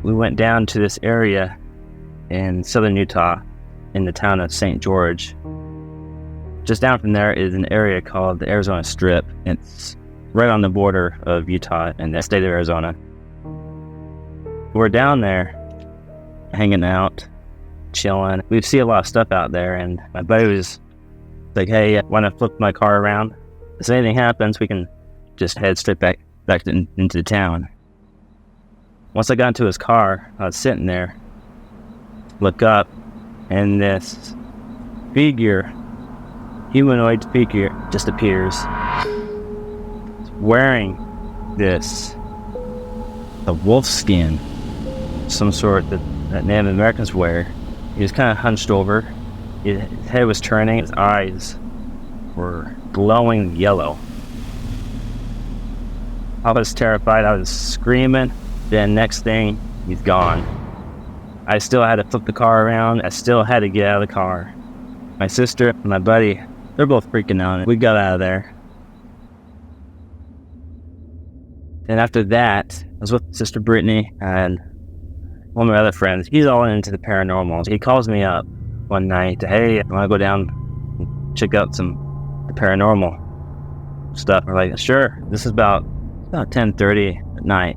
We went down to this area in southern Utah in the town of St. George. Just down from there is an area called the Arizona Strip. It's right on the border of Utah and the state of Arizona. We're down there hanging out, chilling. We see a lot of stuff out there, and my buddy was like, hey, want to flip my car around? If anything happens, we can just head straight back into the town. Once I got into his car, I was sitting there, look up, and this humanoid figure just appears. It's wearing a wolf skin, some sort that Native Americans wear. He was kind of hunched over. His head was turning. His eyes were glowing yellow. I was terrified. I was screaming. Then next thing, he's gone. I still had to flip the car around. I still had to get out of the car. My sister and my buddy, they're both freaking out. We got out of there. And after that, I was with Sister Brittany and one of my other friends. He's all into the paranormal. He calls me up one night. Hey, I want to go down and check out the paranormal stuff. We're like, sure. This is about 10:30 at night.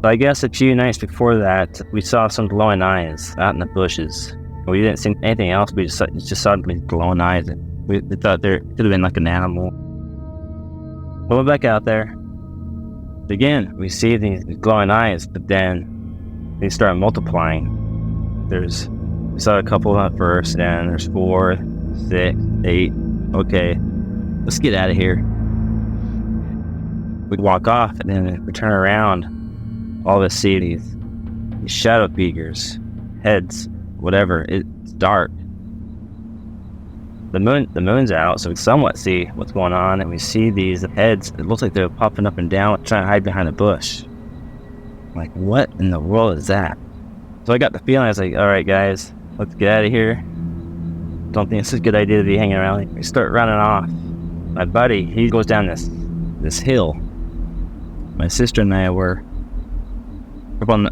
So I guess a few nights before that, we saw some glowing eyes out in the bushes. We didn't see anything else. We just saw these glowing eyes. And we thought there could have been like an animal. We went back out there. Again, we see these glowing eyes, but then they start multiplying. We saw a couple at first, and there's 4, 6, 8. Okay, let's get out of here. We walk off, and then we turn around. All of us see these shadow figures, heads, whatever. It's dark. The moon's out, so we somewhat see what's going on, and we see these heads. It looks like they're popping up and down, trying to hide behind a bush. I'm like, what in the world is that? So I got the feeling, I was like, all right, guys, let's get out of here. Don't think it's a good idea to be hanging around. We start running off. My buddy, he goes down this hill. My sister and I were up on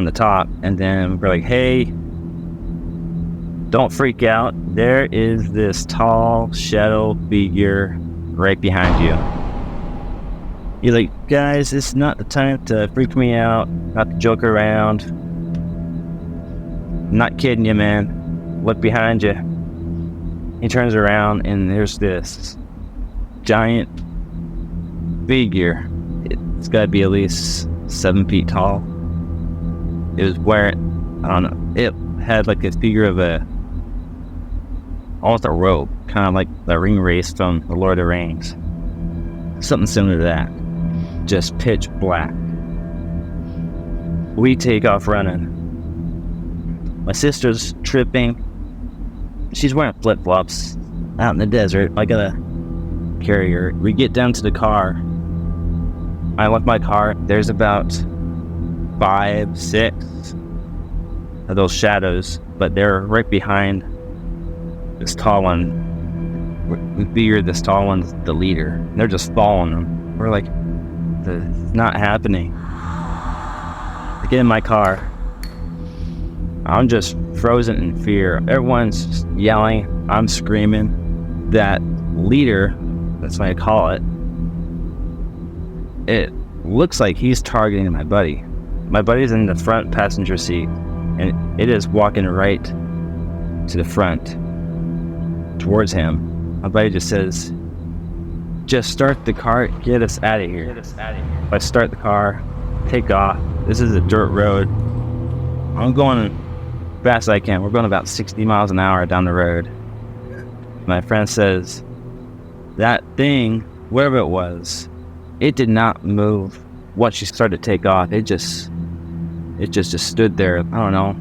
the top, and then we're like, hey, don't freak out. There is this tall shadow figure right behind you. You're like, guys, it's not the time to freak me out, not to joke around. I'm not kidding you, man. Look behind you. He turns around, and there's this giant figure. It's got to be at least 7 feet tall. It was wearing, I don't know, it had like this figure of almost a robe, kind of like the ring wraith from the Lord of the Rings. Something similar to that. Just pitch black. We take off running. My sister's tripping. She's wearing flip-flops out in the desert. I gotta carry her. We get down to the car. I left my car. There's about 5, 6 of those shadows, but they're right behind this tall one. We figure this tall one's the leader. And they're just following them. We're like, it's not happening. I get in my car. I'm just frozen in fear. Everyone's just yelling. I'm screaming. That leader, that's what I call it, it looks like he's targeting my buddy. My buddy's in the front passenger seat, and it is walking right to the front towards him. My buddy just says, just start the car, get us out of here. I start the car, take off. This is a dirt road. I'm going as fast as I can. We're going about 60 miles an hour down the road. My friend says, that thing, wherever it was, it did not move. Once she started to take off, it just stood there. I don't know.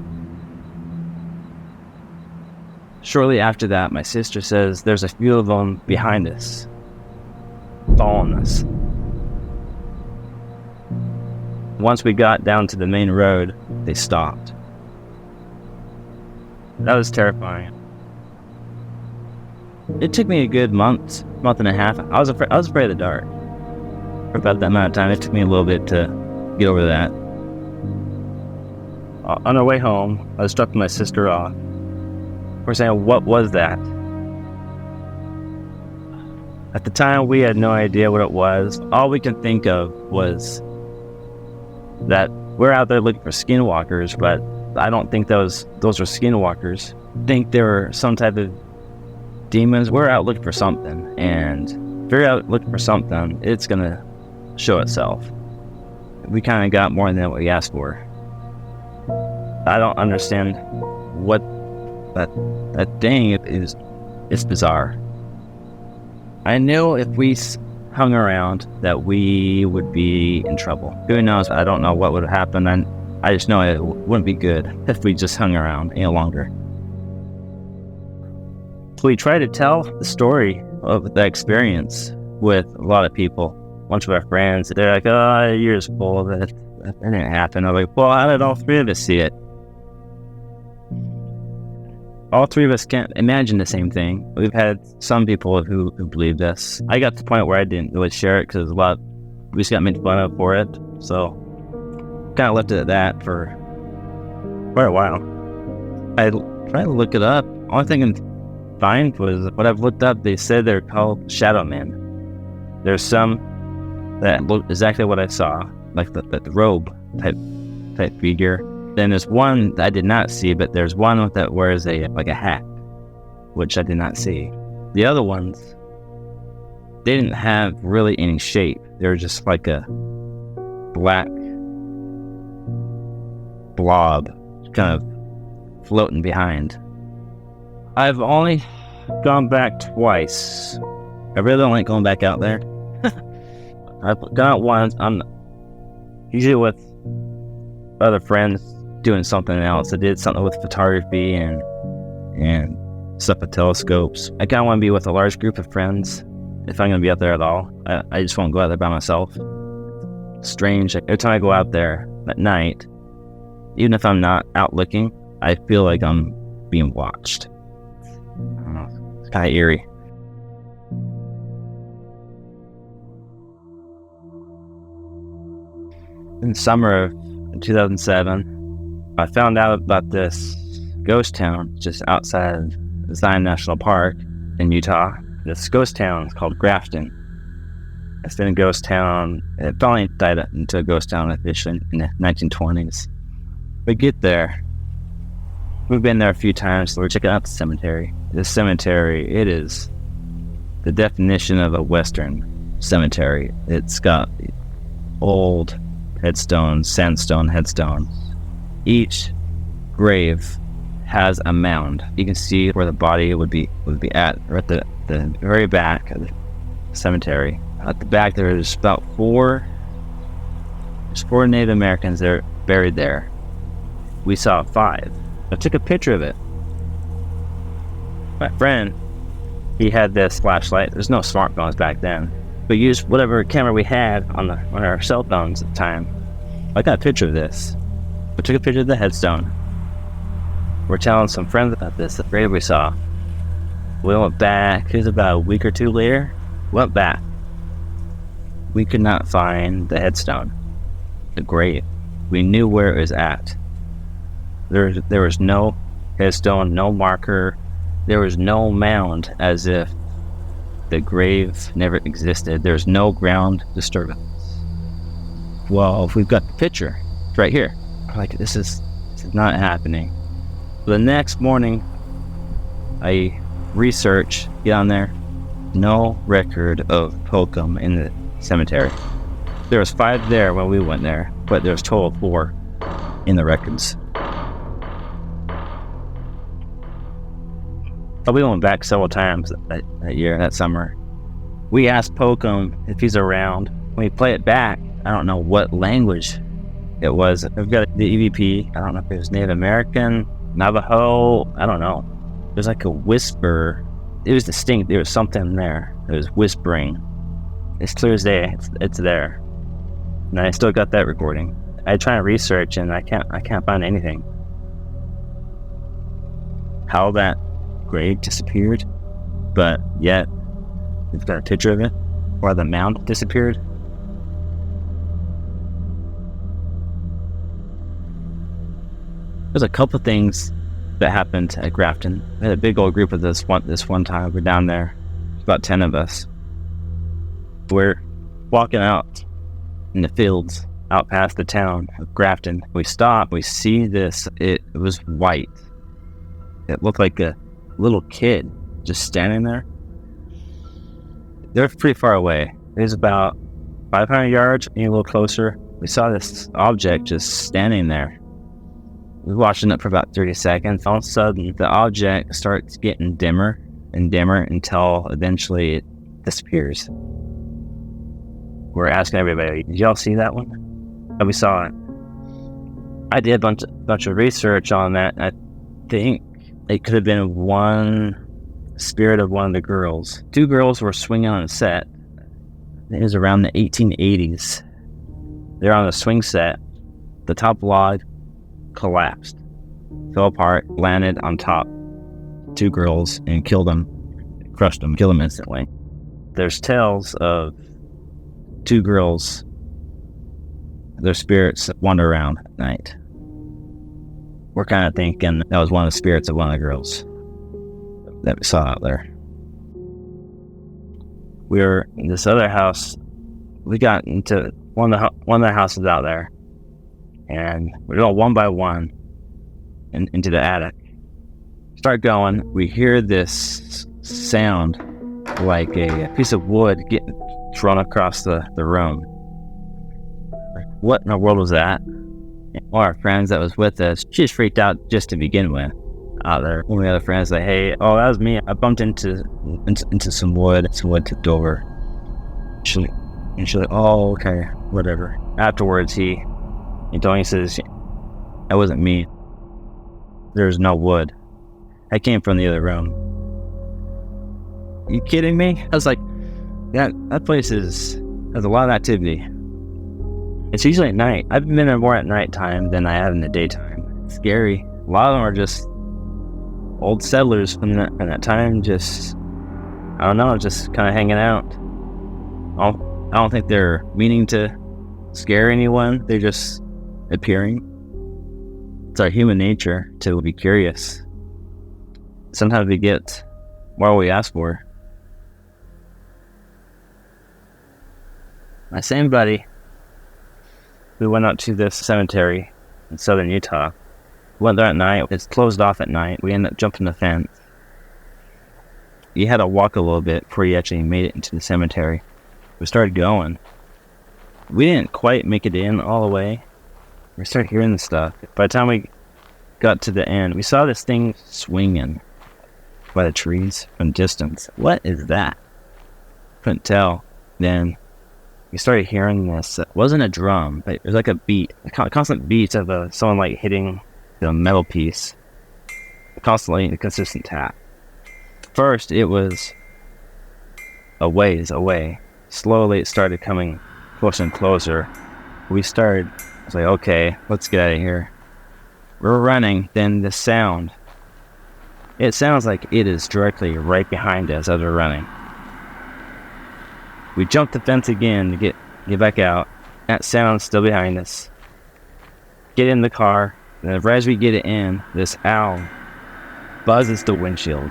Shortly after that, my sister says there's a few of them behind us, following us. Once we got down to the main road, they stopped. That was terrifying. It took me a good month and a half. I was afraid of the dark. For about that amount of time, it took me a little bit to get over that. On our way home, I was dropping my sister off. We're saying, what was that? At the time, we had no idea what it was. All we can think of was that we're out there looking for skinwalkers, but I don't think those were skinwalkers. I think they were some type of demons. We're out looking for something, and if you're out looking for something, it's gonna show itself. We kind of got more than what we asked for. I don't understand what that thing is. It's bizarre. I knew if we hung around that we would be in trouble. Who knows? I don't know what would happen. And I just know it wouldn't be good if we just hung around any longer. So we tried to tell the story of the experience with a lot of people. A bunch of our friends, they're like, oh, you're just full of it. That didn't happen. I'm like, well, how did all three of us see it? All three of us can't imagine the same thing. We've had some people who believe this. I got to the point where I didn't really share it because we just got made fun of for it. So kind of left it at that for quite a while. I tried to look it up. Only thing I can find was what I've looked up. They said they're called shadow men. There's some that look exactly what I saw, like the robe type figure. Then there's one that I did not see, but there's one that wears a hat, which I did not see. The other ones, they didn't have really any shape. They were just like a black blob kind of floating behind. I've only gone back twice. I really don't like going back out there. I've gone out once. I'm usually with other friends doing something else. I did something with photography and stuff with telescopes. I kind of want to be with a large group of friends if I'm going to be out there at all. I just won't go out there by myself. Strange. Every time I go out there at night, even if I'm not out looking, I feel like I'm being watched. I don't know. It's kind of eerie. In the summer of 2007, I found out about this ghost town just outside of Zion National Park in Utah. This ghost town is called Grafton. It's been a ghost town. It finally died into a ghost town officially in the 1920s. We get there. We've been there a few times, so we're checking out the cemetery. This cemetery, it is the definition of a Western cemetery. It's got old headstones, sandstone headstones. Each grave has a mound. You can see where the body would be at, or at the very back of the cemetery. At the back, there's about four Native Americans that are buried there. We saw 5. I took a picture of it. My friend, he had this flashlight. There's no smartphones back then. We used whatever camera we had on our cell phones at the time. I got a picture of this. We took a picture of the headstone. We're telling some friends about this, the grave we saw. We went back. It was about a week or two later. Went back. We could not find the headstone, the grave. We knew where it was at. There was no headstone, no marker. There was no mound, as if the grave never existed. There's no ground disturbance. Well, if we've got the picture, it's right here. Like, this is not happening. The next morning, I research, get on there, no record of Pocum in the cemetery. There was 5 there when we went there, but there was total of 4 in the records. But we went back several times that year, that summer. We asked Pocum if he's around. When we play it back, I don't know what language it was. We've got the EVP. I don't know if it was Native American, Navajo. I don't know. There's like a whisper. It was distinct. There was something there. It was whispering. It's clear as day. It's there. And I still got that recording. I try to research and I can't find anything. How that grave disappeared, but yet we've got a picture of it, or the mound disappeared. There's a couple things that happened at Grafton. We had a big old group of this one time. We're down there, about 10 of us. We're walking out in the fields, out past the town of Grafton. We stop, we see this, it was white. It looked like a little kid just standing there. They're pretty far away. It was about 500 yards, maybe a little closer. We saw this object just standing there. We were watching it for about 30 seconds. All of a sudden, the object starts getting dimmer and dimmer until eventually it disappears. We're asking everybody, did y'all see that one? And we saw it. I did a bunch of research on that. I think it could have been one spirit of one of the girls. Two girls were swinging on a set. It was around the 1880s. They're on a swing set. The top log collapsed, fell apart, landed on top. Two girls and killed them, crushed them, killed them instantly. There's tales of two girls, their spirits wander around at night. We're kind of thinking that was one of the spirits of one of the girls that we saw out there. We were in this other house. We got into one of the houses out there, and we're going one by one into the attic. Start going. We hear this sound like a piece of wood getting thrown across the room. Like, what in the world was that? And one of our friends that was with us, she just freaked out just to begin with. Out there, one of the other friends like, "Hey, oh, that was me. I bumped into some wood. Some wood tipped over." She's like, "Oh, okay, whatever." Afterwards, he told me, he says, "That wasn't me. There's no wood. I came from the other room." You kidding me? I was like, that place has a lot of activity. It's usually at night. I've been there more at nighttime than I have in the daytime. It's scary. A lot of them are just old settlers from that time, just, I don't know, just kind of hanging out. I don't think they're meaning to scare anyone. They're just appearing. It's our human nature to be curious. Sometimes we get more than we ask for. My same buddy, we went out to this cemetery in southern Utah. Went there at night. It's closed off at night. We ended up jumping the fence. You had to walk a little bit before you actually made it into the cemetery. We started going. We didn't quite make it in all the way. We started hearing the stuff. By the time we got to the end, we saw this thing swinging by the trees from distance. What is that? Couldn't tell. Then we started hearing this. It wasn't a drum, but it was like a beat, a constant beat of someone like hitting the metal piece, constantly a consistent tap. First, it was a ways away. Slowly, it started coming closer and closer. I was like, okay, let's get out of here. We're running, then the sound. It sounds like it is directly right behind us as we're running. We jumped the fence again to get back out. That sound's still behind us. Get in the car. And as we get it in, this owl buzzes the windshield.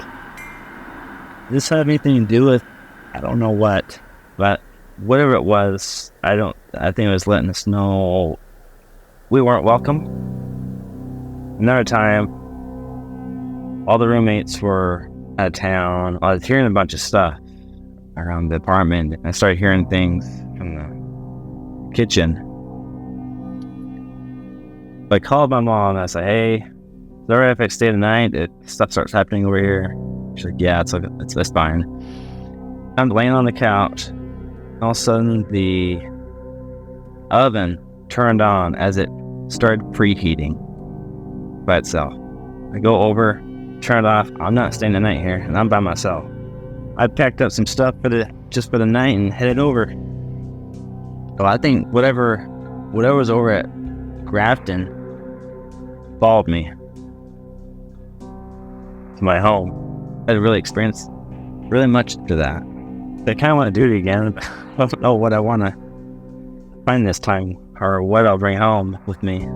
Does this have anything to do with, I don't know what, but whatever it was, I think it was letting us know we weren't welcome. Another time, all the roommates were out of town. I was hearing a bunch of stuff around the apartment. I started hearing things from the kitchen. I called my mom and I said, "Hey, is it alright if I stay the night? Stuff starts happening over here." She's like, "Yeah, it's fine." I'm laying on the couch. All of a sudden, the oven turned on as it started preheating by itself. I go over, turn it off. I'm not staying the night here, and I'm by myself. I packed up some stuff for the night and headed over. So I think whatever was over at Grafton followed me to my home. I didn't really experience really much to that. I kind of want to do it again, but I don't know what I want to find this time or what I'll bring home with me.